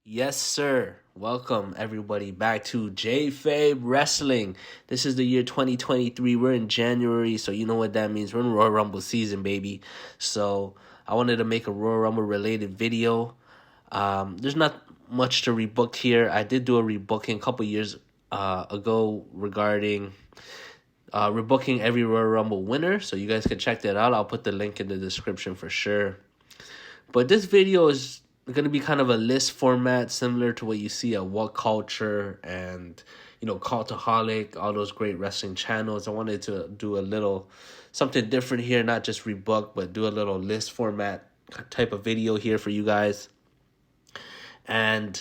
Yes, sir. Welcome everybody back to Jayfabe Wrestling. This is the year 2023. We're in January, so you know what that means. We're in Royal Rumble season, baby. So I wanted to make a Royal Rumble related video. There's not much to rebook here. I did do a rebooking a couple years ago regarding rebooking every Royal Rumble winner, so you guys can check that out. I'll put the link in the description for sure. But this video is going to be kind of a list format similar to what you see at What Culture and, Cultaholic, all those great wrestling channels. I wanted to do a little something different here, not just rebook, but do a little list format type of video here for you guys. And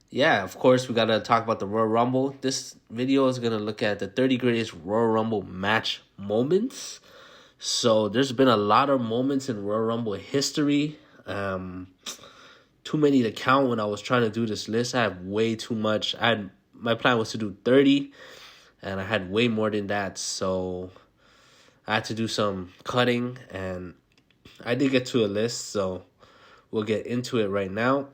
yeah, of course, we got to talk about the Royal Rumble. This video is going to look at the 30 greatest Royal Rumble match moments. So there's been a lot of moments in Royal Rumble history. Too many to count when I was trying to do this list. I have way too much. My plan was to do 30, and I had way more than that. So I had to do some cutting, and I did get to a list. So we'll get into it right now.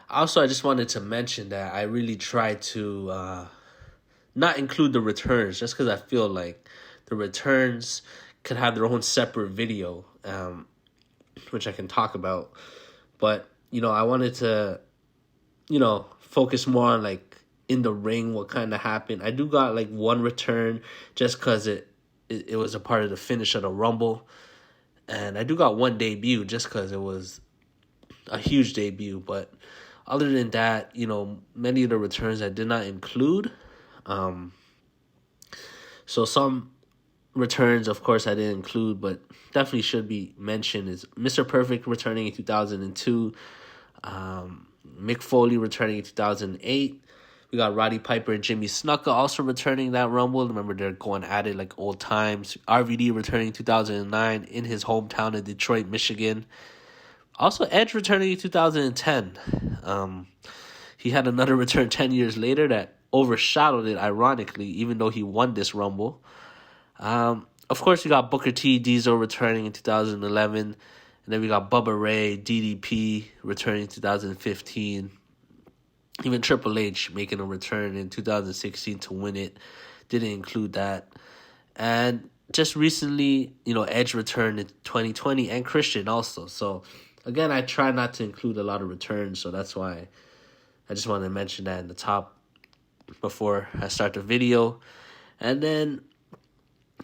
Also, I just wanted to mention that I really tried to not include the returns, just because I feel like the returns could have their own separate video, which I can talk about. But, I wanted to, focus more on, in the ring, what kind of happened. I do got, one return just because it was a part of the finish of the Rumble. And I do got one debut just because it was a huge debut. But other than that, many of the returns I did not include. So some returns, of course, I didn't include, but definitely should be mentioned is Mr. Perfect returning in 2002, Mick Foley returning in 2008. We got Roddy Piper and Jimmy Snuka also returning that Rumble. Remember, they're going at it like old times. RVD returning in 2009 in his hometown of Detroit, Michigan. Also, Edge returning in 2010. He had another return 10 years later that overshadowed it, ironically, even though he won this Rumble. Of course, we got Booker T, Diesel returning in 2011. And then we got Bubba Ray, DDP returning in 2015. Even Triple H making a return in 2016 to win it. Didn't include that. And just recently, Edge returned in 2020 and Christian also. So, again, I try not to include a lot of returns. So that's why I just wanted to mention that in the top before I start the video. And then,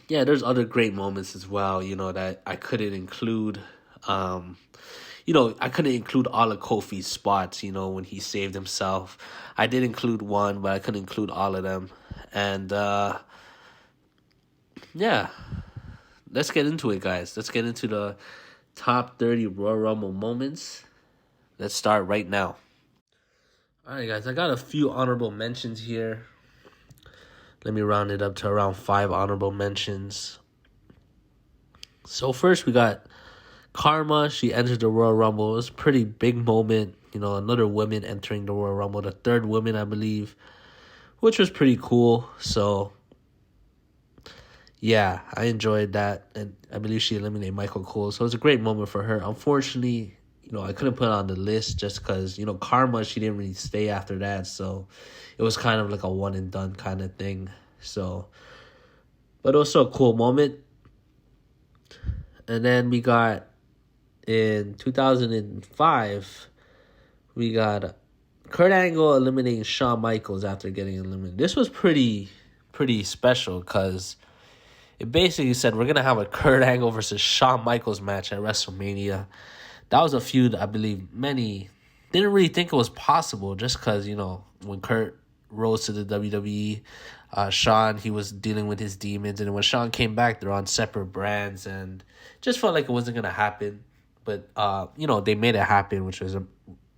yeah, there's other great moments as well, that I couldn't include. I couldn't include all of Kofi's spots, when he saved himself. I did include one, but I couldn't include all of them. And, yeah, let's get into it, guys. Let's get into the top 30 Royal Rumble moments. Let's start right now. All right, guys, I got a few honorable mentions here. Let me round it up to around 5 honorable mentions. So first we got Karma. She entered the Royal Rumble. It was a pretty big moment. Another woman entering the Royal Rumble. The third woman, I believe, which was pretty cool. So, yeah, I enjoyed that. And I believe she eliminated Michael Cole. So it was a great moment for her. Unfortunately, I couldn't put it on the list just because, Karma, she didn't really stay after that. So it was kind of like a one and done kind of thing. So, but also a cool moment. And then we got in 2005, we got Kurt Angle eliminating Shawn Michaels after getting eliminated. This was pretty special because it basically said we're going to have a Kurt Angle versus Shawn Michaels match at WrestleMania. That was a feud I believe many didn't really think it was possible just because, when Kurt rose to the WWE, Shawn, he was dealing with his demons. And when Shawn came back, they're on separate brands and just felt like it wasn't going to happen. But, they made it happen, which was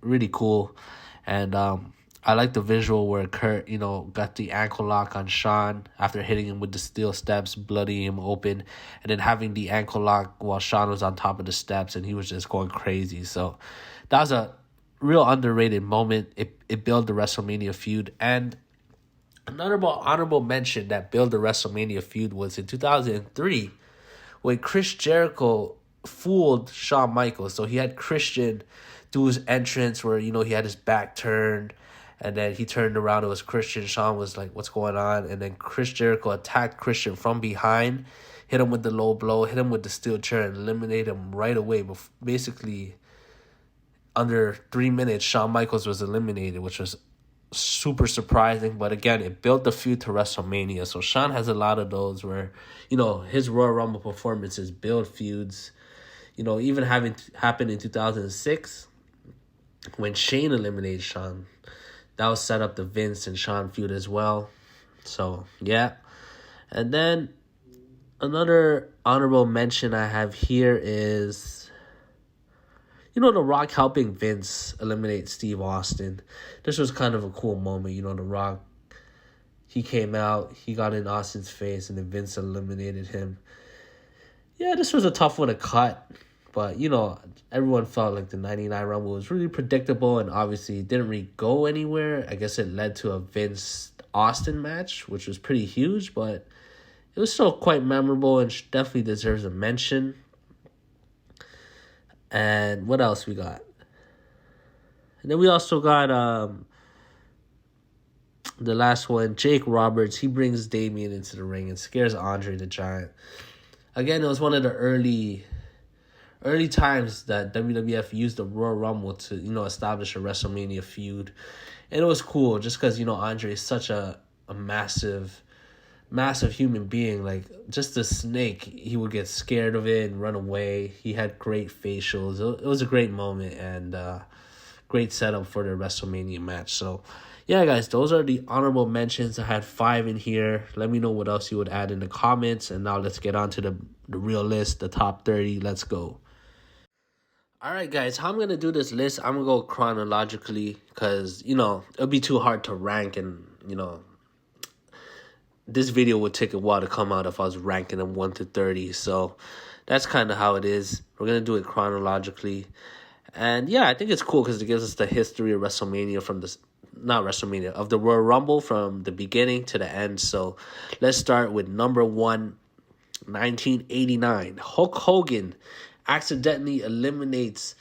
really cool. And I like the visual where Kurt, got the ankle lock on Shawn after hitting him with the steel steps, bloodying him open, and then having the ankle lock while Shawn was on top of the steps and he was just going crazy. So that was a real underrated moment. It built the WrestleMania feud. And another honorable mention that built the WrestleMania feud was in 2003 when Chris Jericho fooled Shawn Michaels. So he had Christian do his entrance where, he had his back turned, and then he turned around. It was Christian. Shawn was like, what's going on? And then Chris Jericho attacked Christian from behind, hit him with the low blow, hit him with the steel chair, and eliminated him right away. Basically, under 3 minutes, Shawn Michaels was eliminated, which was super surprising. But again, it built the feud to WrestleMania. So Shawn has a lot of those where, his Royal Rumble performances build feuds. Even having happened in 2006 when Shane eliminated Shawn. That was set up the Vince and Shawn feud as well. So, yeah. And then another honorable mention I have here is, The Rock helping Vince eliminate Steve Austin. This was kind of a cool moment. The Rock, he came out, he got in Austin's face, and then Vince eliminated him. Yeah, this was a tough one to cut. But, everyone felt like the 99 Rumble was really predictable, and obviously it didn't really go anywhere. I guess it led to a Vince-Austin match, which was pretty huge, but it was still quite memorable and definitely deserves a mention. And what else we got? And then we also got the last one, Jake Roberts. He brings Damian into the ring and scares Andre the Giant. Again, it was one of the early times that WWF used the Royal Rumble to, establish a WrestleMania feud. And it was cool just because, Andre is such a massive human being. Like, just a snake, he would get scared of it and run away. He had great facials. It was a great moment and great setup for the WrestleMania match. So, yeah, guys, those are the honorable mentions. I had 5 in here. Let me know what else you would add in the comments. And now let's get on to the real list, the top 30. Let's go. All right, guys, how I'm going to do this list, I'm going to go chronologically because, it'll be too hard to rank and, this video would take a while to come out if I was ranking them 1 to 30. So that's kind of how it is. We're going to do it chronologically. And, yeah, I think it's cool because it gives us the history of WrestleMania of the Royal Rumble from the beginning to the end. So let's start with number 1, 1989. Hulk Hogan accidentally eliminates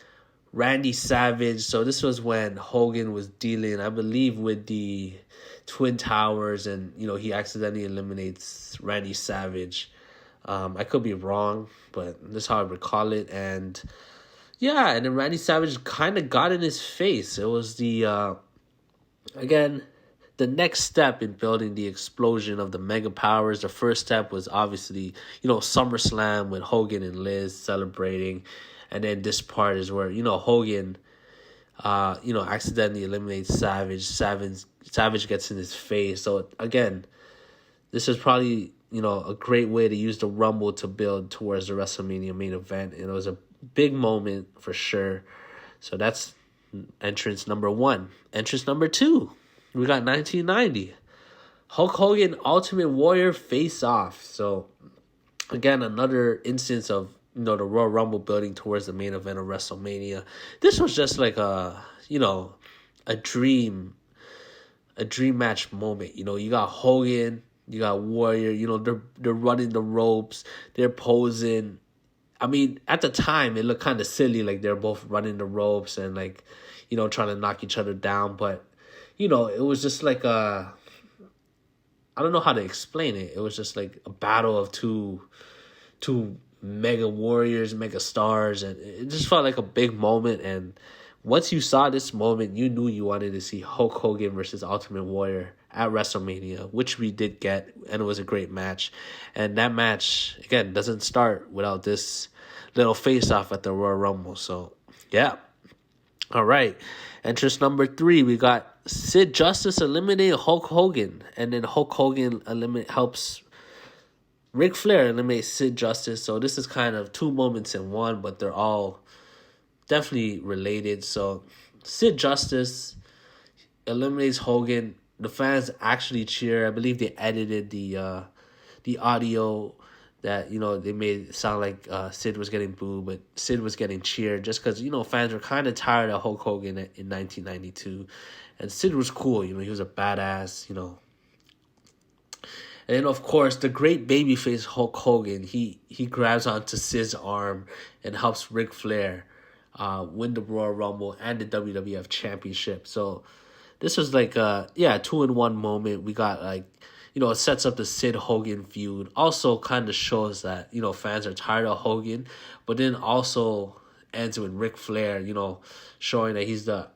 Randy Savage. So this was when Hogan was dealing, I believe, with the Twin Towers, and he accidentally eliminates Randy Savage. I could be wrong, but this is how I recall it. And yeah, and then Randy Savage kind of got in his face. It was the again, the next step in building the explosion of the mega powers. The first step was obviously, SummerSlam with Hogan and Liz celebrating. And then this part is where, Hogan, accidentally eliminates Savage. Savage gets in his face. So, again, this is probably, a great way to use the Rumble to build towards the WrestleMania main event. And it was a big moment for sure. So that's entrance number 1. Entrance number 2. We got 1990. Hulk Hogan Ultimate Warrior face off. So, again, another instance of, the Royal Rumble building towards the main event of WrestleMania. This was just like a dream match moment. You got Hogan, you got Warrior, they're running the ropes, they're posing. I mean, at the time, it looked kind of silly, like they're both running the ropes and, like, trying to knock each other down. But, it was just like I don't know how to explain it. It was just like a battle of two mega warriors, mega stars, and it just felt like a big moment. And once you saw this moment, you knew you wanted to see Hulk Hogan versus Ultimate Warrior at WrestleMania, which we did get, and it was a great match. And that match, again, doesn't start without this little face-off at the Royal Rumble. So, yeah. All right. Entrance number 3, we got Sid Justice eliminate Hulk Hogan, and then Hulk Hogan helps Ric Flair eliminate Sid Justice. So this is kind of 2 moments in one, but they're all definitely related. So Sid Justice eliminates Hogan. The fans actually cheer. I believe they edited the audio that, they made it sound like Sid was getting booed, but Sid was getting cheered just because, fans were kind of tired of Hulk Hogan in 1992. And Sid was cool, he was a badass, And then, of course, the great babyface Hulk Hogan, he grabs onto Sid's arm and helps Ric Flair win the Royal Rumble and the WWF Championship. So this was like a 2-in-1 moment. We got like, it sets up the Sid Hogan feud. Also kind of shows that, fans are tired of Hogan, but then also ends with Ric Flair, showing that he's the,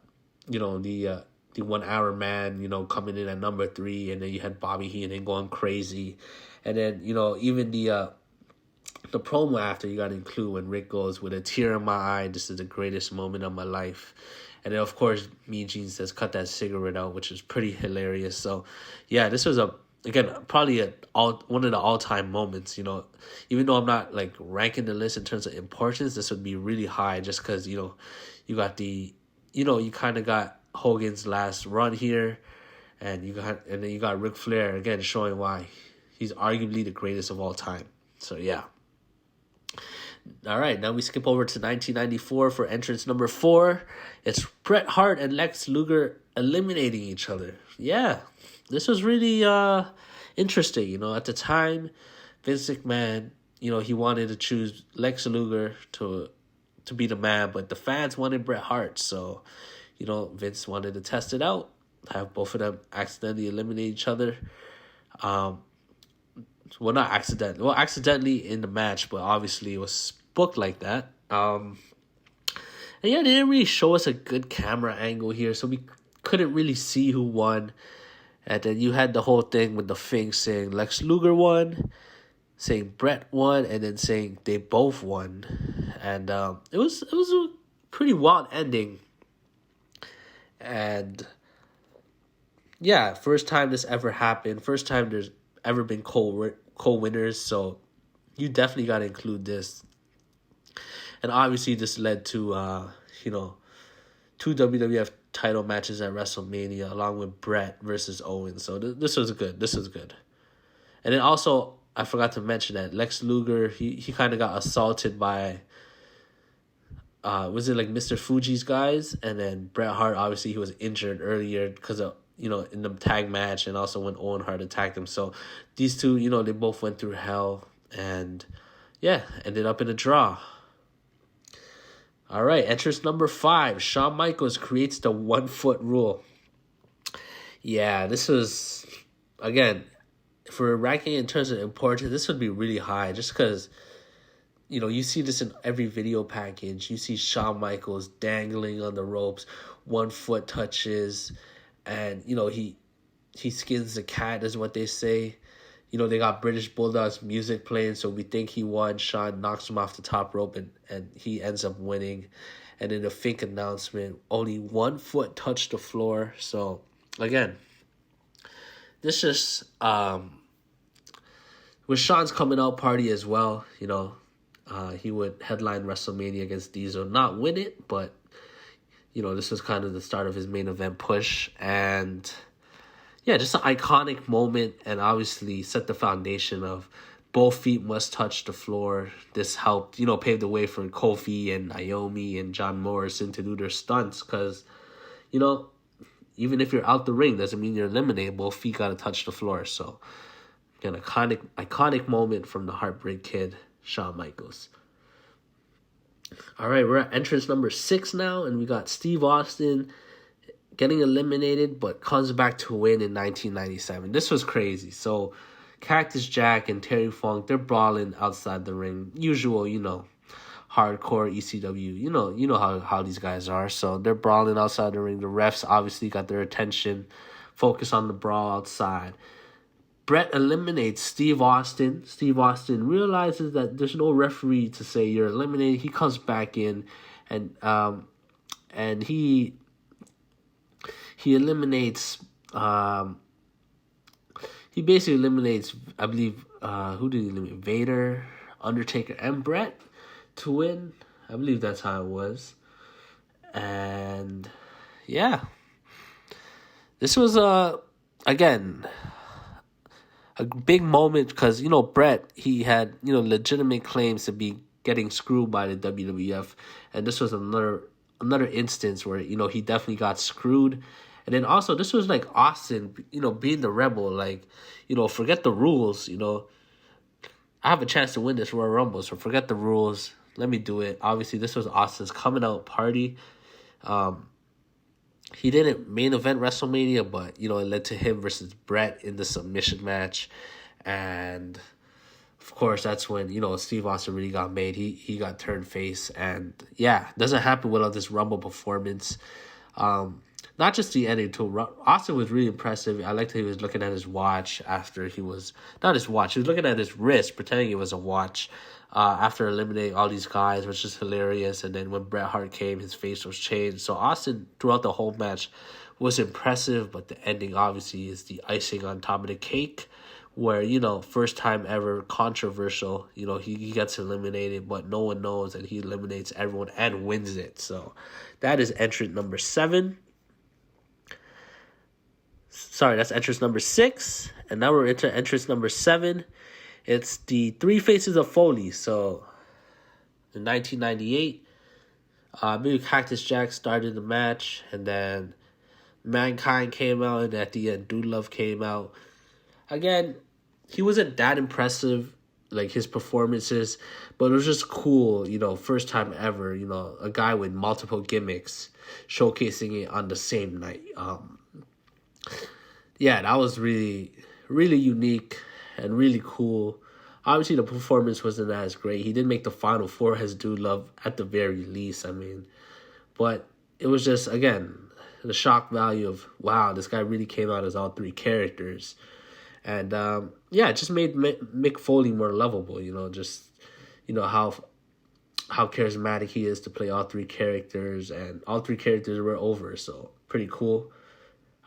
the 1 hour man, coming in at number 3, and then you had Bobby Heenan going crazy. And then, even the promo after, you got to include when Rick goes, with a tear in my eye, this is the greatest moment of my life. And then, of course, Mean Gene says, cut that cigarette out, which is pretty hilarious. So, yeah, this was, probably one of the all-time moments, Even though I'm not, like, ranking the list in terms of importance, this would be really high just because, you got the, you kind of got Hogan's last run here, and then you got Ric Flair, again, showing why he's arguably the greatest of all time. So, yeah. All right, now we skip over to 1994 for entrance number 4. It's Bret Hart and Lex Luger eliminating each other. Yeah, this was really interesting. At the time, Vince McMahon, he wanted to choose Lex Luger to be the man, but the fans wanted Bret Hart. So, Vince wanted to test it out, have both of them accidentally eliminate each other. Well, not accidentally. Well, accidentally in the match, but obviously it was booked like that. And yeah, they didn't really show us a good camera angle here, so we couldn't really see who won. And then you had the whole thing with the Fink saying Lex Luger won, saying Bret won, and then saying they both won. And it was a pretty wild ending. And yeah, first time this ever happened. First time there's ever been co-winners, so you definitely got to include this. And obviously this led to 2 WWF title matches at WrestleMania, along with Bret versus Owens. So this was good. And then also, I forgot to mention that Lex Luger, he kind of got assaulted by was it like Mr. Fuji's guys? And then Bret Hart, obviously he was injured earlier because of in the tag match, and also when Owen Hart attacked him. So these two, they both went through hell, and yeah, ended up in a draw. All right, entrance number 5. Shawn Michaels creates the 1 foot rule. Yeah, this was, again, for ranking in terms of importance, this would be really high, just because, you see this in every video package. You see Shawn Michaels dangling on the ropes, 1 foot touches, and, he skins the cat, is what they say. They got British Bulldog's music playing, so we think he won. Shawn knocks him off the top rope, and he ends up winning. And in the Fink announcement, only 1 foot touched the floor. So, again, this just was Shawn's coming out party as well. He would headline WrestleMania against Diesel, not win it, but, this was kind of the start of his main event push. And yeah, just an iconic moment, and obviously set the foundation of both feet must touch the floor. This helped, pave the way for Kofi and Naomi and John Morrison to do their stunts, because, even if you're out the ring, doesn't mean you're eliminated. Both feet got to touch the floor. So, again, iconic moment from the Heartbreak Kid, Shawn Michaels. All right, we're at entrance number 6 now, and we got Steve Austin getting eliminated, but comes back to win in 1997. This was crazy. So, Cactus Jack and Terry Funk, they're brawling outside the ring. Usual, hardcore ECW. You know how these guys are. So, they're brawling outside the ring. The refs obviously got their attention, focus on the brawl outside. Bret eliminates Steve Austin. Steve Austin realizes that there's no referee to say you're eliminated. He comes back in, and he eliminates, he basically eliminates, I believe, who did he eliminate? Vader, Undertaker, and Bret to win. I believe that's how it was. And yeah, this was, again, a big moment because, Bret, he had, legitimate claims to be getting screwed by the WWF. And this was another instance where, he definitely got screwed. And then also, this was like Austin, being the rebel, like, forget the rules, I have a chance to win this Royal Rumble, so forget the rules. let me do it. Obviously, this was Austin's coming out party. Um, he didn't main event WrestleMania, but it led to him versus Brett in the submission match, and of course that's when Steve Austin really got made. He got turned face, and yeah, doesn't happen without this Rumble performance. Not just the ending too. Austin was really impressive. I liked that he was looking at his watch after he was not his watch. He was looking at his wrist, pretending it was a watch. After eliminating all these guys, which is hilarious. And then when Bret Hart came, his face was changed. So Austin, throughout the whole match, was impressive. But the ending, obviously, is the icing on top of the cake. Where, first time ever, controversial. He gets eliminated, but no one knows. And he eliminates everyone and wins it. So that is entrant number 7. Sorry, that's entrance number 6. And now we're into entrance number 7. It's the Three Faces of Foley. So, in 1998, maybe Cactus Jack started the match, and then Mankind came out, and at the end, Dude Love came out. Again, he wasn't that impressive, like his performances, but it was just cool, first time ever, a guy with multiple gimmicks showcasing it on the same night. Yeah, that was really, really unique and really cool. Obviously, the performance wasn't as great. He did make the Final Four as Dude Love at the very least, but it was just, again, the shock value of, wow, this guy really came out as all 3 characters. And, it just made Mick Foley more lovable, how charismatic he is to play all 3 characters, and all 3 characters were over, so pretty cool.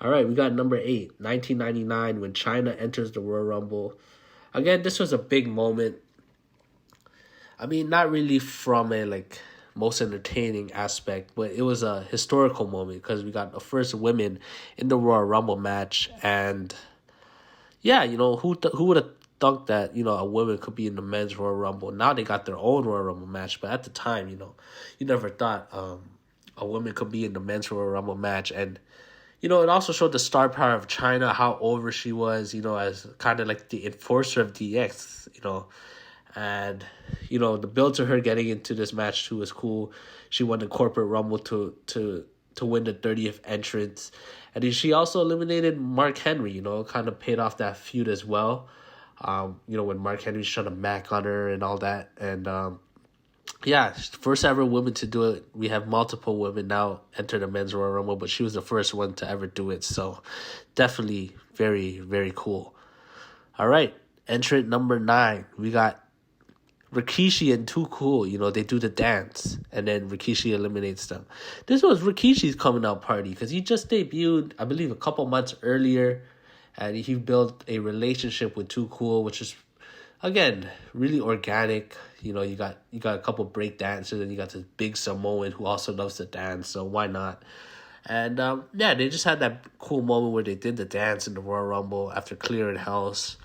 All right, we got number 8, 1999, when China enters the Royal Rumble. Again, this was a big moment. Not really from a, most entertaining aspect, but it was a historical moment because we got the first women in the Royal Rumble match. And, yeah, who would have thought that, a woman could be in the men's Royal Rumble? Now they got their own Royal Rumble match, but at the time, you never thought a woman could be in the men's Royal Rumble match. And, it also showed the star power of China, how over she was, as kind of like the enforcer of DX, And, the build to her getting into this match, too, was cool. She won the Corporate Rumble to win the 30th entrance. And then she also eliminated Mark Henry, kind of paid off that feud as well. When Mark Henry's trying to mac on her and all that. And, first ever woman to do it. We have multiple women now enter the men's Royal Rumble, but she was the first one to ever do it. So definitely very, very cool. All right, entrant number 9. We got Rikishi and Too Cool. They do the dance, and then Rikishi eliminates them. This was Rikishi's coming out party because he just debuted, I believe, a couple months earlier, and he built a relationship with Too Cool, which is, again, really organic. You got a couple break dancers, and you got this big Samoan who also loves to dance, so why not? And, they just had that cool moment where they did the dance in the Royal Rumble after clearing house.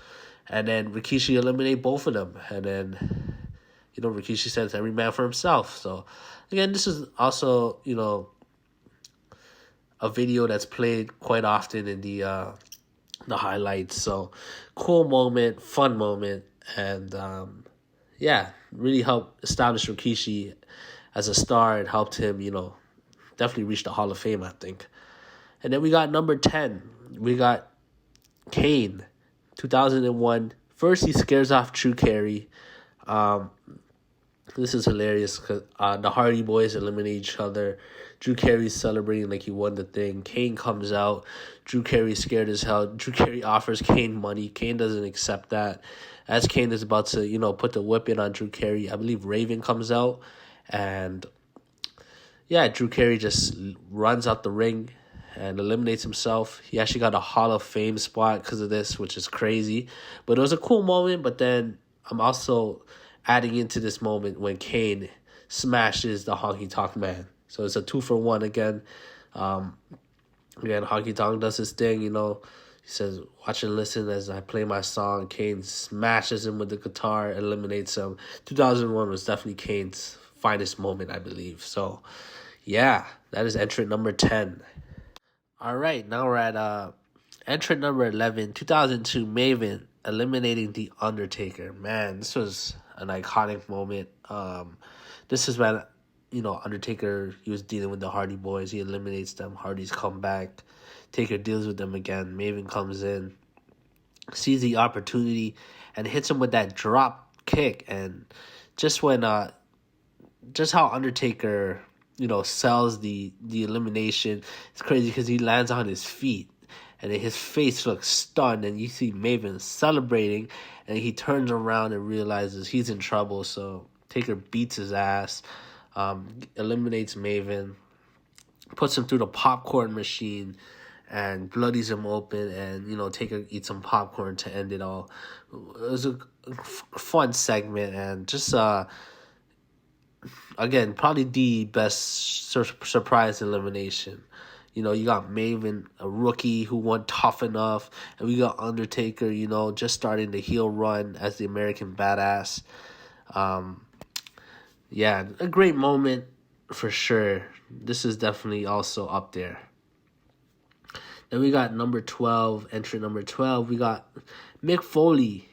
And then Rikishi eliminated both of them. And then, Rikishi says every man for himself. So, again, this is also, a video that's played quite often in the highlights. So, cool moment, fun moment. And, really helped establish Rikishi as a star and helped him, definitely reach the Hall of Fame, I think. And then we got number 10. We got Kane, 2001. First, he scares off Drew Carey. This is hilarious because the Hardy Boys eliminate each other. Drew Carey's celebrating like he won the thing. Kane comes out. Drew Carey's scared as hell. Drew Carey offers Kane money. Kane doesn't accept that. As Kane is about to, put the whip in on Drew Carey, I believe Raven comes out. And, Drew Carey just runs out the ring and eliminates himself. He actually got a Hall of Fame spot because of this, which is crazy. But it was a cool moment. But then I'm also adding into this moment when Kane smashes the Honky Tonk Man. So it's a 2-for-1 again. Honky Tonk does his thing, He says, watch and listen as I play my song. Kane smashes him with the guitar, eliminates him. 2001 was definitely Kane's finest moment, I believe. So, that is entrant number 10. All right, now we're at entrant number 11, 2002 Maven eliminating The Undertaker. Man, this was an iconic moment. this is when, Undertaker, he was dealing with the Hardy Boys. He eliminates them. Hardy's come back. Taker deals with them again. Maven comes in, sees the opportunity, and hits him with that drop kick. And just when, just how Undertaker, sells the elimination, it's crazy because he lands on his feet. And then his face looks stunned, and you see Maven celebrating, and he turns around and realizes he's in trouble. So Taker beats his ass, eliminates Maven, puts him through the popcorn machine, and bloodies him open. And Taker eats some popcorn to end it all. It was a fun segment, and just again, probably the best surprise elimination. You got Maven, a rookie who won Tough Enough, and we got Undertaker, just starting the heel run as the American Badass. Yeah, a great moment for sure. This is definitely also up there. Then we got entry number 12, we got Mick Foley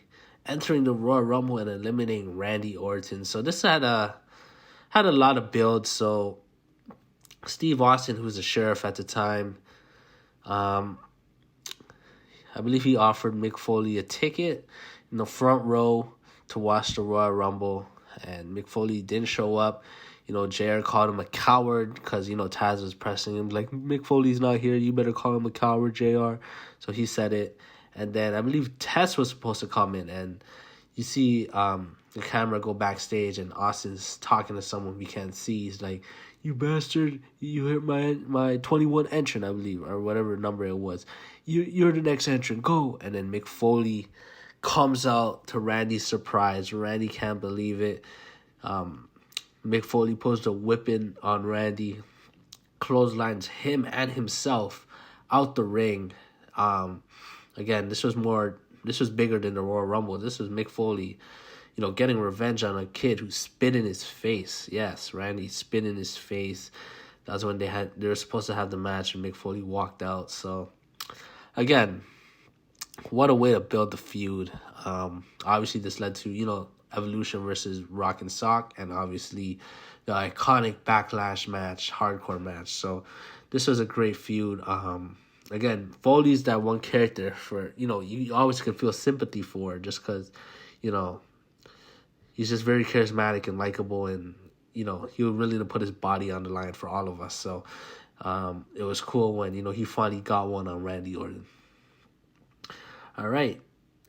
entering the Royal Rumble and eliminating Randy Orton. So this had a lot of build. So Steve Austin, who was the sheriff at the time, I believe he offered Mick Foley a ticket in the front row to watch the Royal Rumble, and Mick Foley didn't show up. JR called him a coward because, Taz was pressing him, like, Mick Foley's not here, you better call him a coward, JR. So he said it. And then I believe Tess was supposed to come in, and you see the camera go backstage, and Austin's talking to someone we can't see. He's like, you bastard, you hit my 21 entrant, I believe, or whatever number it was. You're the next entrant, go. And then Mick Foley comes out to Randy's surprise. Randy can't believe it. Mick Foley pulls the whipping on Randy, clotheslines him and himself out the ring. Again, this was bigger than the Royal Rumble. This was Mick Foley, getting revenge on a kid who spit in his face. Yes, Randy spit in his face. That's when they were supposed to have the match, and Mick Foley walked out. So, again, what a way to build the feud. Obviously, this led to, Evolution versus Rock and Sock, and obviously the iconic Backlash match, hardcore match. So, this was a great feud. Again, Foley's that one character for, you always can feel sympathy for, just because, he's just very charismatic and likable, and, he was willing to put his body on the line for all of us. So it was cool when, he finally got one on Randy Orton. All right.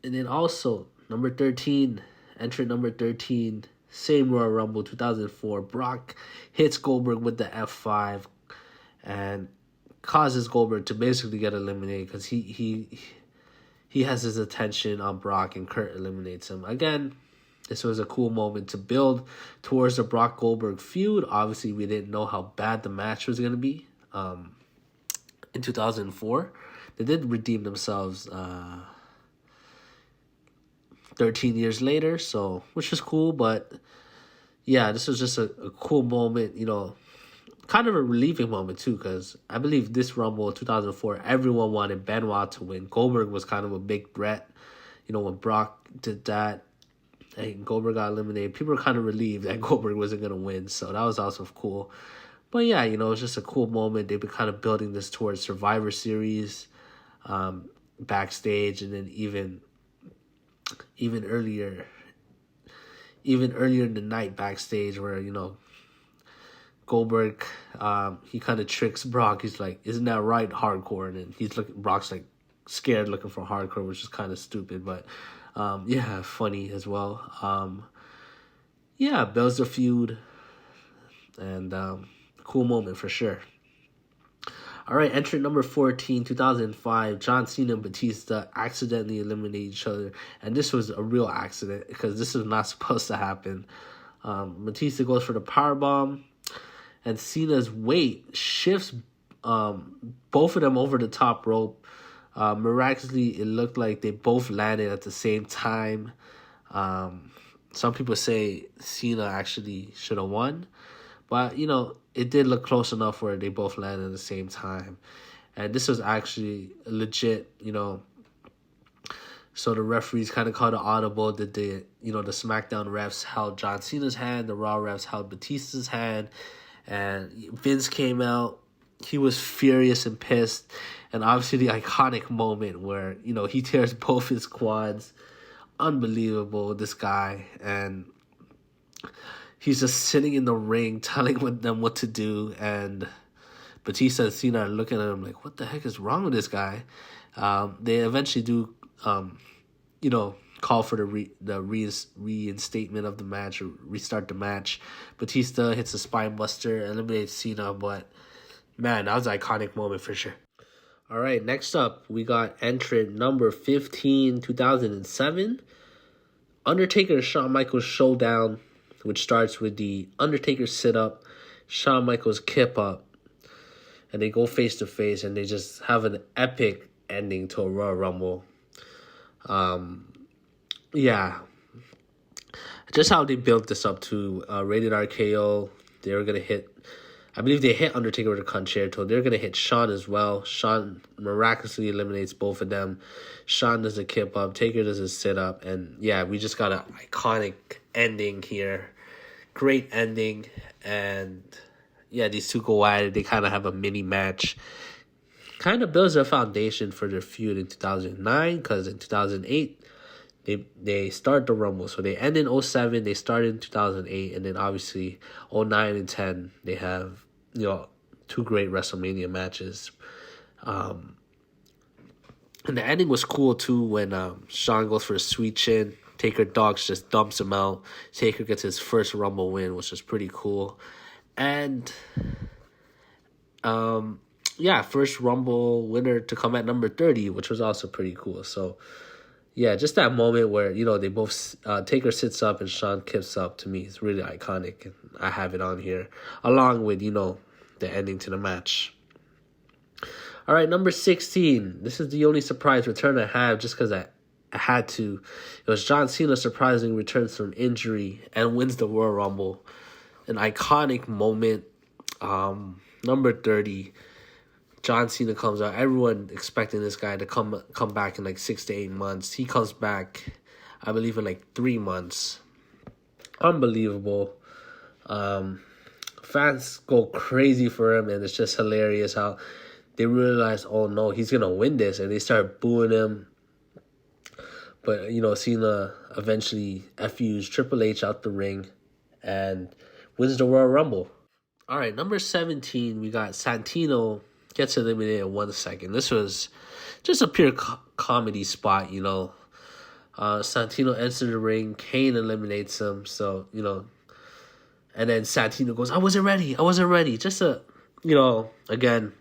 And then also, number 13, entrant number 13, same Royal Rumble 2004. Brock hits Goldberg with the F5 and causes Goldberg to basically get eliminated because he has his attention on Brock, and Kurt eliminates him. Again, this was a cool moment to build towards the Brock Goldberg feud. Obviously, we didn't know how bad the match was going to be in 2004. They did redeem themselves 13 years later, so which was cool. But yeah, this was just a cool moment, kind of a relieving moment too, because I believe this Rumble 2004, everyone wanted Benoit to win. Goldberg was kind of a big threat, when Brock did that and Goldberg got eliminated. People were kind of relieved that Goldberg wasn't going to win, so that was also cool. But yeah, it was just a cool moment. They've been kind of building this towards Survivor Series backstage, and then even earlier in the night backstage, where Goldberg he kind of tricks Brock. He's like, "Isn't that right, hardcore?" And then Brock's like scared, looking for hardcore, which is kind of stupid, but yeah, funny as well. Yeah, builds the feud, and cool moment for sure. All right, entrant number 14, 2005, John Cena and Batista accidentally eliminate each other. And this was a real accident because this was not supposed to happen. Batista goes for the powerbomb, and Cena's weight shifts both of them over the top rope. Miraculously, it looked like they both landed at the same time. Some people say Cena actually should have won. But, it did look close enough where they both landed at the same time. And this was actually legit, So the referees kind of called an audible that the SmackDown refs held John Cena's hand, the Raw refs held Batista's hand, and Vince came out. He was furious and pissed, and obviously the iconic moment where he tears both his quads. Unbelievable, this guy, and he's just sitting in the ring telling them what to do, and Batista and Cena are looking at him like, what the heck is wrong with this guy? They eventually do, call for the reinstatement of the match, or restart the match. Batista hits a spine buster, eliminates Cena, but man, that was an iconic moment for sure. All right, next up, we got entrant number 15, 2007, Undertaker and Shawn Michaels showdown, which starts with the Undertaker sit-up, Shawn Michaels kip-up, and they go face-to-face, and they just have an epic ending to a Royal Rumble. Just how they built this up to Rated RKO. They were going to hit, I believe they hit Undertaker with a concerto. They're going to hit Shawn as well. Shawn miraculously eliminates both of them. Shawn does a kip-up, Taker does a sit-up, and yeah, we just got an iconic ending here. Great ending, and yeah, these two go at it. They kind of have a mini match. Kind of builds a foundation for their feud in 2009, because in 2008, they start the Rumble. So they end in 2007, they start in 2008, and then obviously 2009 and 10, they have, two great WrestleMania matches. And the ending was cool too when Shawn goes for a sweet chin. Taker Dogs just dumps him out. Taker gets his first Rumble win, which was pretty cool. And first Rumble winner to come at number 30, which was also pretty cool. So yeah, just that moment where, they both, Taker sits up and Shawn kips up, to me, is really iconic. And I have it on here, along with, the ending to the match. All right, number 16. This is the only surprise return I have, just because I had to. It was John Cena surprisingly returns from injury and wins the Royal Rumble. An iconic moment. Number 30. John Cena comes out. Everyone expecting this guy to come back in like 6 to 8 months. He comes back, I believe, in like 3 months. Unbelievable. Fans go crazy for him, and it's just hilarious how they realize, oh no, he's gonna win this, and they start booing him. But Cena eventually FUs Triple H out the ring and wins the Royal Rumble. All right, number 17, we got Santino gets eliminated in 1 second. This was just a pure comedy spot, Santino enters the ring, Kane eliminates him, so, and then Santino goes, I wasn't ready. Just again,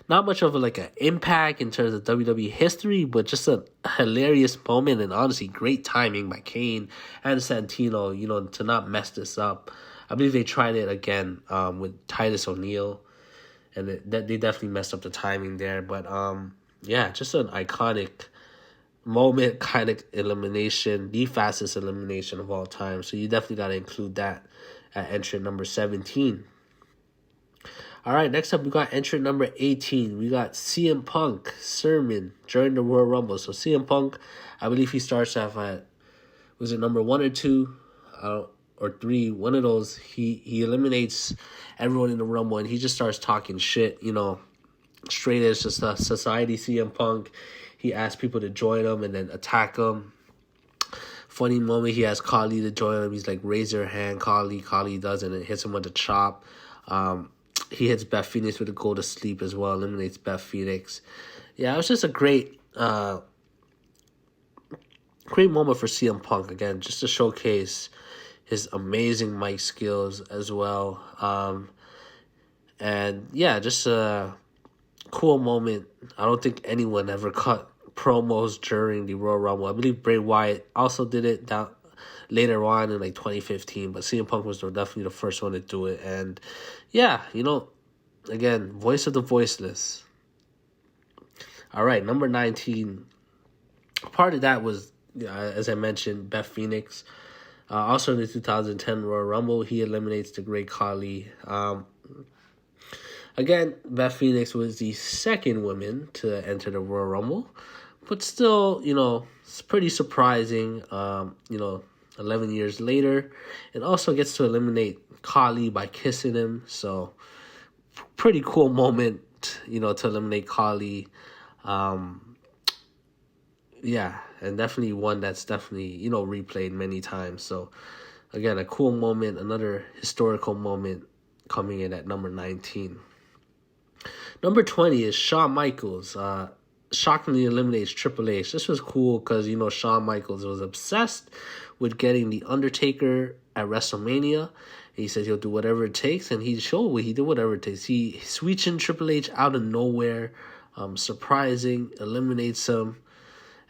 not much of an impact in terms of WWE history, but just a hilarious moment, and honestly great timing by Kane and Santino, to not mess this up. I believe they tried it again with Titus O'Neil, and they definitely messed up the timing there. But just an iconic moment, kind of elimination, the fastest elimination of all time. So you definitely got to include that at entrant number 17. All right, next up we got entrant number 18. We got CM Punk, Sermon, during the Royal Rumble. So CM Punk, I believe he starts off at, was it number 1 or 2 or 3? One of those. He eliminates everyone in the Rumble, and he just starts talking shit, straight as just a society CM Punk. He asks people to join him and then attack him. Funny moment, he has Khali to join him. He's like, raise your hand, Khali. Khali does, and it hits him with a chop. He hits Beth Phoenix with a go to sleep as well, eliminates Beth Phoenix. Yeah, it was just a great moment for CM Punk, again, just to showcase his amazing mic skills as well. And yeah, just a cool moment. I don't think anyone ever cut promos during the Royal Rumble. I believe Bray Wyatt also did it down later on in 2015, but CM Punk was definitely the first one to do it. And yeah, again, voice of the voiceless. All right, number 19. Part of that was, as I mentioned, Beth Phoenix. Also in the 2010 Royal Rumble, he eliminates the Great Khali. Again, Beth Phoenix was the second woman to enter the Royal Rumble, but still, it's pretty surprising. 11 years later, and also gets to eliminate Kali by kissing him. So pretty cool moment, to eliminate Kali. Yeah, and definitely one that's definitely, replayed many times. So again, a cool moment, another historical moment coming in at number 19. Number 20 is Shawn Michaels. Shockingly eliminates Triple H. This was cool because, Shawn Michaels was obsessed with getting The Undertaker at WrestleMania. He said he'll do whatever it takes, and he showed he did whatever it takes. He switching Triple H out of nowhere, surprising, eliminates him.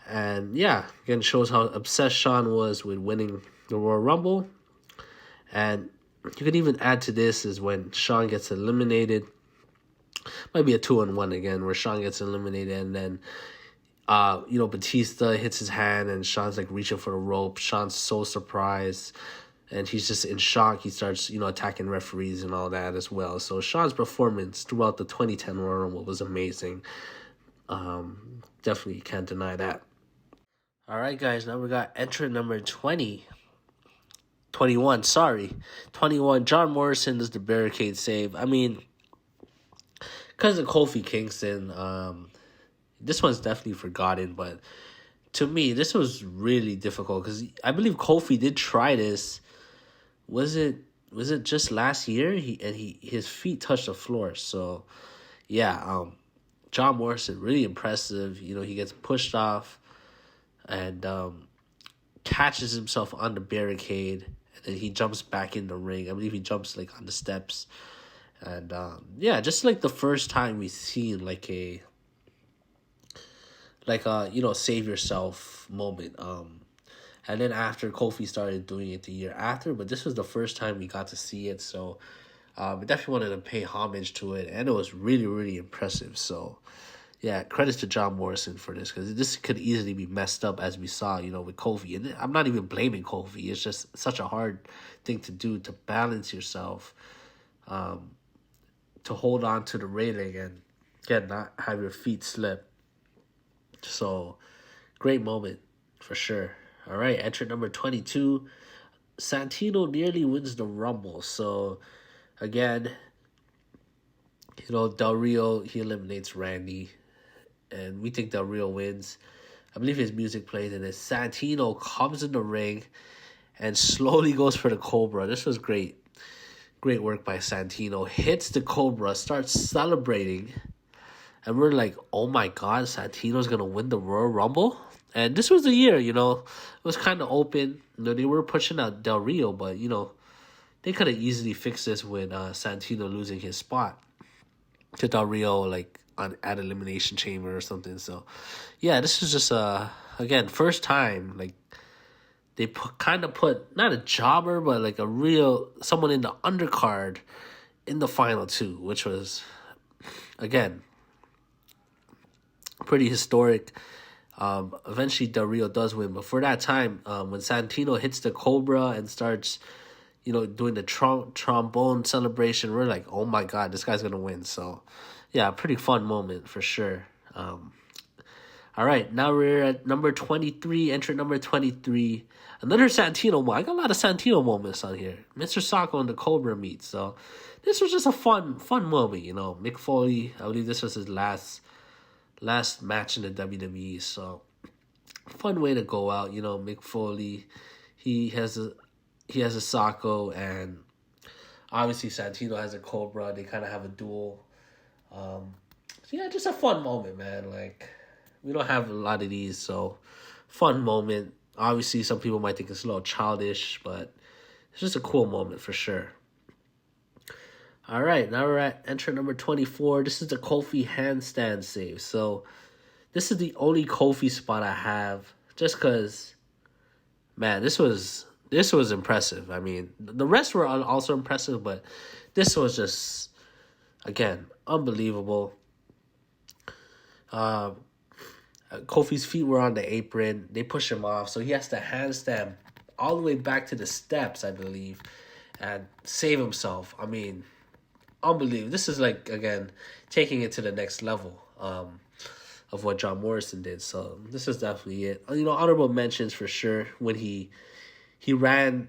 And yeah, again, shows how obsessed Shawn was with winning the Royal Rumble. And you can even add to this is when Shawn gets eliminated. Might be a 2-on-1 again, where Shawn gets eliminated, and then Batista hits his hand, and Shawn's like reaching for the rope. Shawn's so surprised, and he's just in shock. He starts, attacking referees and all that as well. So Shawn's performance throughout the 2010 Royal Rumble was amazing. Definitely can't deny that. All right, guys, now we got entrant number 21, John Morrison does the barricade save. I mean, because of Kofi Kingston, this one's definitely forgotten, but to me, this was really difficult because I believe Kofi did try this. Was it just last year? His feet touched the floor. So, yeah, John Morrison, really impressive. He gets pushed off and catches himself on the barricade, and then he jumps back in the ring. I believe he jumps like on the steps. And just like the first time we seen like a save yourself moment. And then after Kofi started doing it the year after, but this was the first time we got to see it. So we definitely wanted to pay homage to it, and it was really, really impressive. So yeah, credits to John Morrison for this, because this could easily be messed up as we saw, with Kofi. And I'm not even blaming Kofi. It's just such a hard thing to do, to balance yourself, to hold on to the railing and again not have your feet slip. So great moment for sure. All right, entrant number 22, Santino nearly wins the Rumble. So again, Del Rio, he eliminates Randy, and we think Del Rio wins. I believe his music plays, and then Santino comes in the ring and slowly goes for the Cobra. This was great. Great work by Santino. Hits the Cobra, starts celebrating. And we're like, oh my God, Santino's going to win the Royal Rumble? And this was the year, it was kind of open. They were pushing out Del Rio, but, they could have easily fixed this with Santino losing his spot to Del Rio, like, at Elimination Chamber or something. So, yeah, this is just, again, first time, like, they put not a jobber, but like someone in the undercard in the final two, which was, again, pretty historic. Eventually Del Rio does win, but for that time, when Santino hits the Cobra and starts, doing the trombone celebration, we're like, oh my God, this guy's gonna win. So, yeah, pretty fun moment for sure. All right, now we're at number 23, entrant number 23. Another Santino moment. I got a lot of Santino moments on here. Mr. Socko and the Cobra meet. So this was just a fun moment, Mick Foley, I believe this was his last match in the WWE. So fun way to go out, Mick Foley. He has a Socko, and obviously Santino has a Cobra. They kind of have a duel. So yeah, just a fun moment, man. Like, we don't have a lot of these, so fun moment. Obviously, some people might think it's a little childish, but it's just a cool moment for sure. All right, now we're at entrant number 24. This is the Kofi handstand save. So this is the only Kofi spot I have, just because, man, this was impressive. I mean, the rest were also impressive, but this was just, again, unbelievable. Kofi's feet were on the apron. They push him off, so he has to handstand all the way back to the steps, I believe, and save himself. I mean, unbelievable. This is like, again, taking it to the next level. of what John Morrison did. So this is definitely it. Honorable mentions for sure when he ran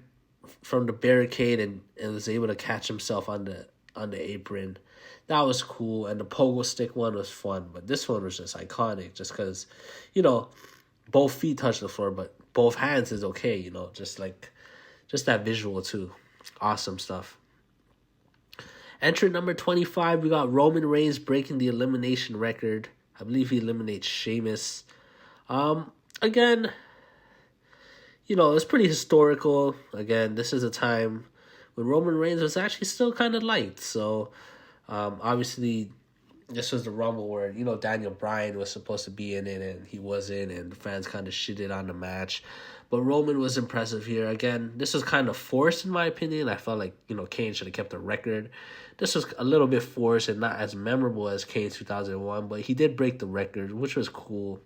from the barricade and was able to catch himself on the apron. That was cool, and the pogo stick one was fun, but this one was just iconic, just because, both feet touch the floor, but both hands is okay. Just that visual too, awesome stuff. Entrant number 25, we got Roman Reigns breaking the elimination record. I believe he eliminates Sheamus. Again, it's pretty historical. Again, this is a time when Roman Reigns was actually still kind of light. So, obviously, this was the Rumble where, Daniel Bryan was supposed to be in it and he wasn't, and the fans kind of shitted on the match. But Roman was impressive here. Again, this was kind of forced in my opinion. I felt like, Kane should have kept the record. This was a little bit forced and not as memorable as Kane 2001, but he did break the record, which was cool.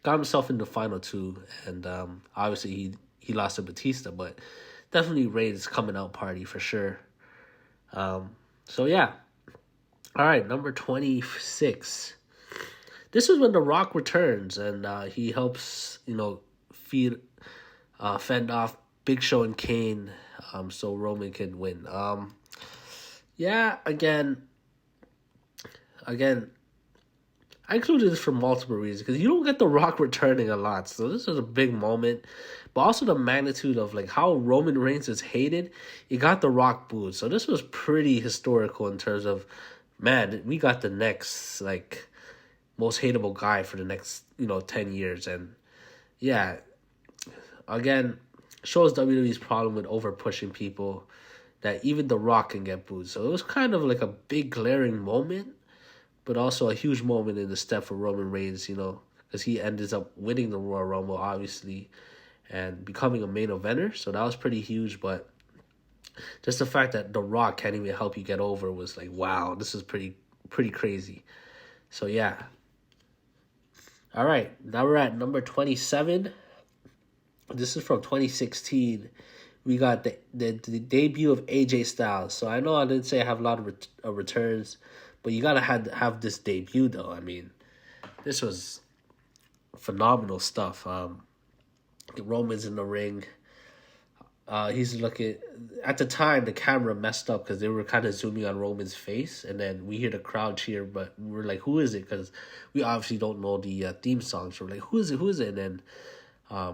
Got himself in the final two, and obviously he lost to Batista, but definitely Reigns coming out party for sure. So yeah. All right, number 26. This is when The Rock returns, and he helps, fend off Big Show and Kane, so Roman can win. Yeah, again, I included this for multiple reasons, because you don't get The Rock returning a lot, so this was a big moment. But also the magnitude of how Roman Reigns is hated, you got The Rock booed. So this was pretty historical in terms of, man, we got the next most hateable guy for the next 10 years. And yeah, again, shows WWE's problem with over pushing people, that even The Rock can get booed. So it was kind of like a big glaring moment, but also a huge moment in the step for Roman Reigns, because he ends up winning the Royal Rumble, obviously, and becoming a main eventer. So that was pretty huge, but just the fact that The Rock can't even help you get over was wow, this is pretty crazy. So yeah. All right, now we're at number 27. This is from 2016. We got the debut of AJ Styles. So I know I didn't say I have a lot of returns, but you gotta have this debut though. I mean, this was phenomenal stuff. Roman's in the ring. He's looking, at the time the camera messed up because they were kind of zooming on Roman's face, and then we hear the crowd cheer, but we're like, who is it? Because we obviously don't know the theme song, so we're like, who is it? And then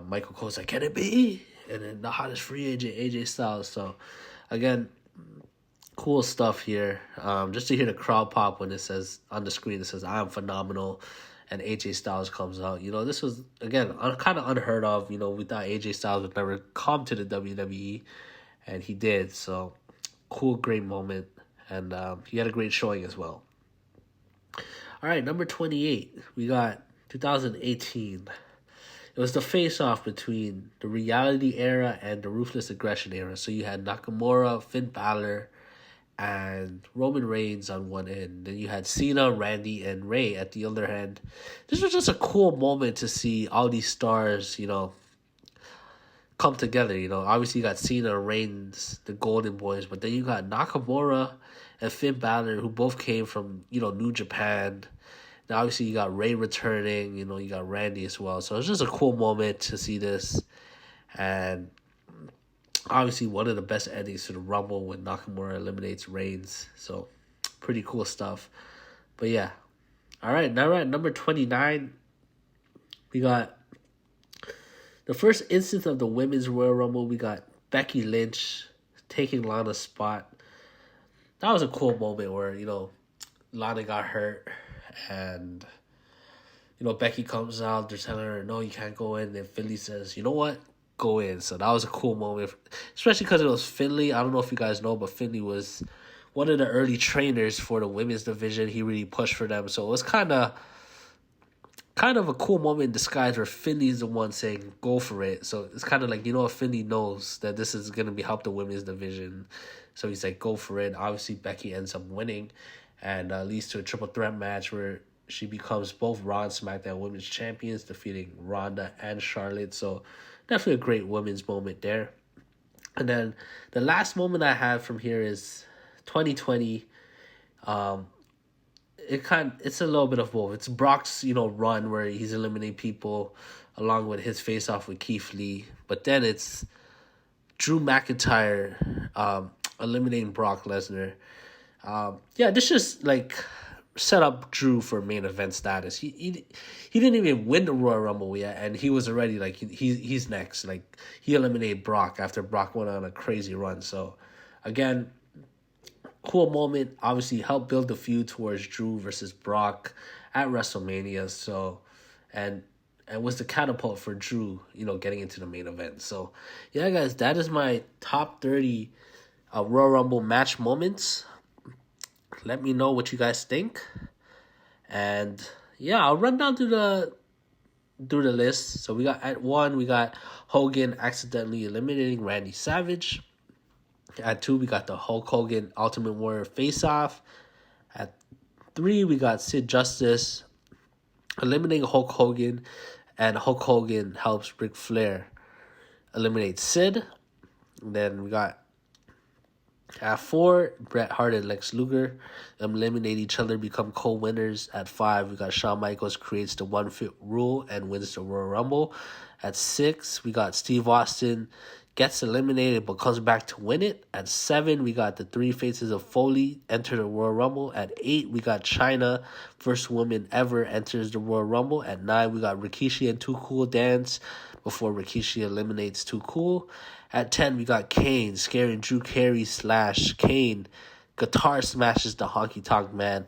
Michael Cole's like, can it be? And then the hottest free agent, AJ Styles. So again, cool stuff here. Just to hear the crowd pop when it says on the screen, it says I am phenomenal, and AJ Styles comes out. This was, again, kind of unheard of. We thought AJ Styles would never come to the WWE, and he did. So, cool, great moment. And he had a great showing as well. All right, number 28. We got 2018. It was the face-off between the Reality Era and the Ruthless Aggression Era. So you had Nakamura, Finn Balor, and Roman Reigns on one end. Then you had Cena, Randy, and Ray at the other end. This was just a cool moment to see all these stars, come together. Obviously you got Cena, Reigns, the Golden Boys, but then you got Nakamura and Finn Balor, who both came from, New Japan. Now obviously you got Ray returning, you got Randy as well. So it's just a cool moment to see this. And obviously, one of the best endings to the Rumble when Nakamura eliminates Reigns. So, pretty cool stuff. But yeah. All right, now we're at number 29. We got the first instance of the Women's Royal Rumble. We got Becky Lynch taking Lana's spot. That was a cool moment where, Lana got hurt. And, Becky comes out. They're telling her, no, you can't go in. And Finley says, you know what? Go in. So that was a cool moment, especially because it was Finley. I don't know if you guys know, but Finley was one of the early trainers for the women's division. He really pushed for them, so it was kind of a cool moment in disguise where Finley's the one saying go for it. So it's kind of like, Finley knows that this is going to be help the women's division, so he's like, go for it. Obviously Becky ends up winning, and leads to a triple threat match where she becomes both Raw and SmackDown Women's Champions, defeating Ronda and Charlotte. So definitely a great women's moment there. And then the last moment I have from here is 2020. it's a little bit of both. It's Brock's, run where he's eliminating people along with his face off with Keith Lee. But then it's Drew McIntyre eliminating Brock Lesnar. This just set up Drew for main event status. He didn't even win the Royal Rumble yet, and he was already he's next. He eliminated Brock after Brock went on a crazy run. So again, cool moment. Obviously helped build the feud towards Drew versus Brock at WrestleMania. So and was the catapult for Drew, getting into the main event. So yeah, guys, that is my top 30 Royal Rumble match moments. Let me know what you guys think. And yeah, I'll run down through the list. So we got at 1, we got Hogan accidentally eliminating Randy Savage. At 2, we got the Hulk Hogan Ultimate Warrior face-off. At 3, we got Sid Justice eliminating Hulk Hogan, and Hulk Hogan helps Ric Flair eliminate Sid. And then we got at 4, Bret Hart and Lex Luger eliminate each other, become co-winners. At 5, we got Shawn Michaels creates the One Fit Rule and wins the Royal Rumble. At 6, we got Steve Austin gets eliminated but comes back to win it. At 7, we got the 3 Faces of Foley enter the Royal Rumble. At 8, we got Chyna, first woman ever, enters the Royal Rumble. At 9, we got Rikishi and Too Cool dance before Rikishi eliminates Too Cool. At 10, we got Kane scaring Drew Carey / Kane. Guitar smashes the Honky Tonk Man.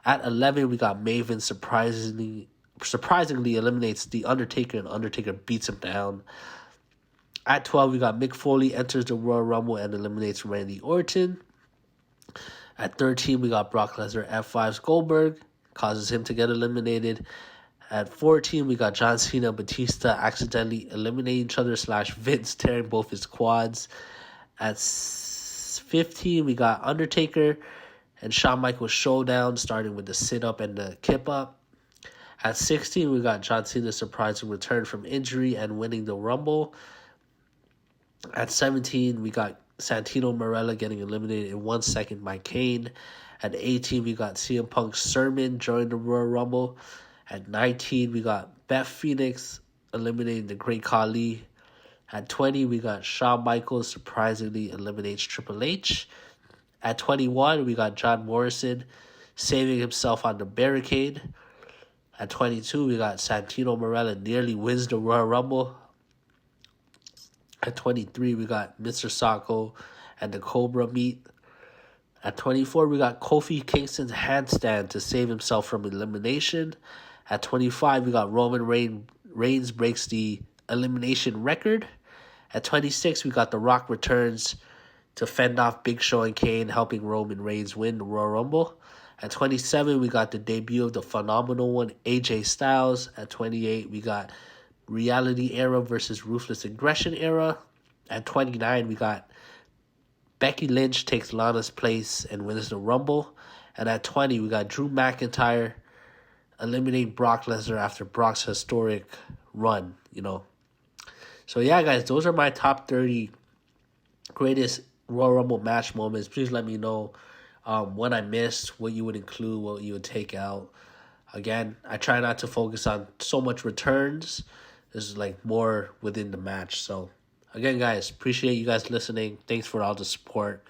At 11, we got Maven surprisingly eliminates The Undertaker, and Undertaker beats him down. At 12, we got Mick Foley enters the Royal Rumble and eliminates Randy Orton. At 13, we got Brock Lesnar F5's Goldberg, causes him to get eliminated. At 14, we got John Cena and Batista accidentally eliminating each other / Vince tearing both his quads. At 15, we got Undertaker and Shawn Michaels showdown, starting with the sit-up and the kip-up. At 16, we got John Cena's surprising return from injury and winning the Rumble. At 17, we got Santino Marella getting eliminated in 1 second by Kane. At 18, we got CM Punk's sermon joining the Royal Rumble. At 19, we got Beth Phoenix eliminating the Great Khali. At 20, we got Shawn Michaels surprisingly eliminates Triple H. At 21, we got John Morrison saving himself on the barricade. At 22, we got Santino Marella nearly wins the Royal Rumble. At 23, we got Mr. Socko and the Cobra meet. At 24, we got Kofi Kingston's handstand to save himself from elimination. At 25, we got Roman Reigns breaks the elimination record. At 26, we got The Rock returns to fend off Big Show and Kane, helping Roman Reigns win the Royal Rumble. At 27, we got the debut of the phenomenal one, AJ Styles. At 28, we got Reality Era versus Ruthless Aggression Era. At 29, we got Becky Lynch takes Lana's place and wins the Rumble. And at 20, we got Drew McIntyre eliminating Brock Lesnar after Brock's historic run, So yeah, guys, those are my top 30 greatest Royal Rumble match moments. Please let me know what I missed, what you would include, what you would take out. Again, I try not to focus on so much returns. There's more within the match. So again, guys, appreciate you guys listening. Thanks for all the support.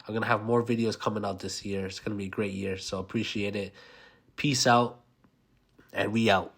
I'm going to have more videos coming out this year. It's going to be a great year, so appreciate it. Peace out, and we out.